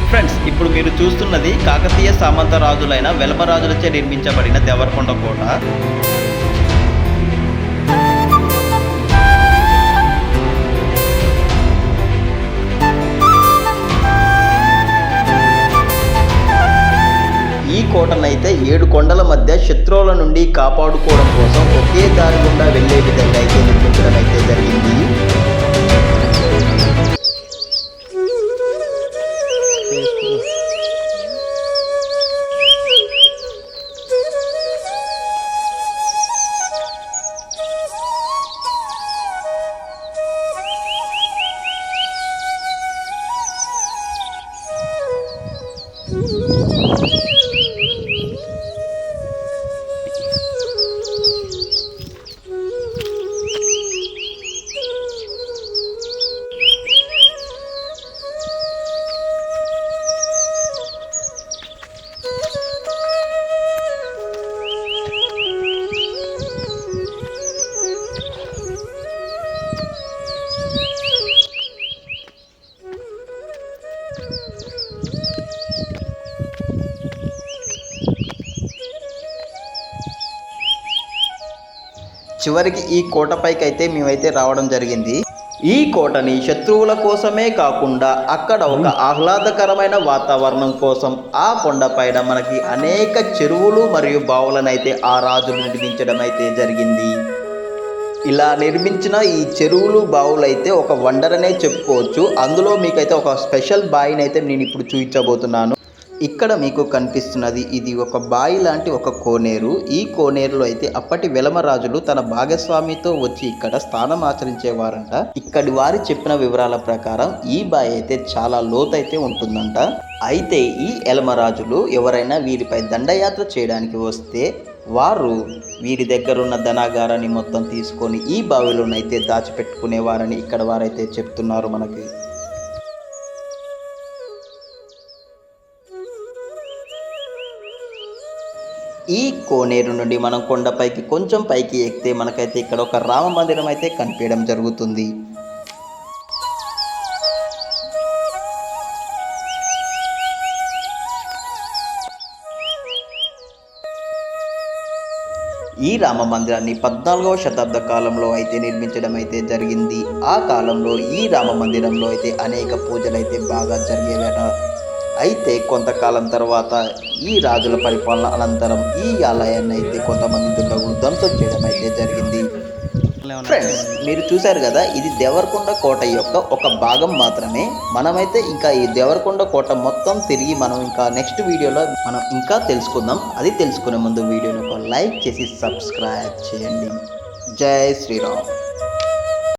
Friends, ఇప్పుడు మీరు చూస్తున్నది కాకతీయ సామంత రాజులైన వెలమరాజులచే నిర్మించబడిన దేవరకొండ కోట. ఈ కోటనైతే 7 కొండల మధ్య శత్రువుల నుండి కాపాడుకోవడం కోసం ఒకే దారి గుండా వెళ్లే విధంగా అయితే నిర్మించడం అయితే జరిగింది. చివరికి ఈ కోటపైకి అయితే మేమైతే రావడం జరిగింది. ఈ కోటని శత్రువుల కోసమే కాకుండా అక్కడ ఒక ఆహ్లాదకరమైన వాతావరణం కోసం ఆ కొండపైన మనకి అనేక చెరువులు మరియు బావులను అయితే ఆ రాజులు నిర్మించడం అయితే జరిగింది. ఇలా నిర్మించిన ఈ చెరువులు బావులు అయితే ఒక వండర్ అనే చెప్పుకోవచ్చు. అందులో మీకైతే ఒక స్పెషల్ బావిని అయితే నేను ఇప్పుడు చూపించబోతున్నాను. ఇక్కడ మీకు కనిపిస్తున్నది ఇది ఒక బావి లాంటి ఒక కోనేరు. ఈ కోనేరులో అయితే అప్పటి వెలమరాజులు తన భాగస్వామితో వచ్చి ఇక్కడ స్థానం ఆచరించేవారంట. ఇక్కడి వారి చెప్పిన వివరాల ప్రకారం ఈ బావి అయితే చాలా లోతైతే ఉంటుందంట. అయితే ఈ ఎలమరాజులు ఎవరైనా వీరిపై దండయాత్ర చేయడానికి వస్తే వారు వీరి దగ్గరున్న ధనాగారాన్ని మొత్తం తీసుకొని ఈ బావిలోనైతే దాచిపెట్టుకునేవారని ఇక్కడ వారైతే చెప్తున్నారు మనకి. ఈ కోనేరు నుండి మనం కొండపైకి కొంచెం పైకి ఎక్కితే మనకైతే ఇక్కడ ఒక రామ మందిరం అయితే కనిపించడం జరుగుతుంది. ఈ రామ మందిరాన్ని 14వ శతాబ్ద కాలంలో అయితే నిర్మించడం అయితే జరిగింది. ఆ కాలంలో ఈ రామ మందిరంలో అయితే అనేక పూజలు అయితే బాగా జరిగేవట. అయితే కొంతకాలం తర్వాత ఈ రాజుల పరిపాలన అనంతరం ఈ ఆలయాన్ని అయితే కొంతమంది దుండగులు ధ్వంసం చేయడం అయితే జరిగింది. ఫ్రెండ్స్, మీరు చూశారు కదా, ఇది దేవరకొండ కోట యొక్క ఒక భాగం మాత్రమే. మనమైతే ఇంకా ఈ దేవరకొండ కోట మొత్తం తిరిగి మనం ఇంకా నెక్స్ట్ వీడియోలో మనం ఇంకా తెలుసుకుందాం. అది తెలుసుకునే ముందు వీడియోని ఒక లైక్ చేసి సబ్స్క్రైబ్ చేయండి. జై శ్రీరామ్.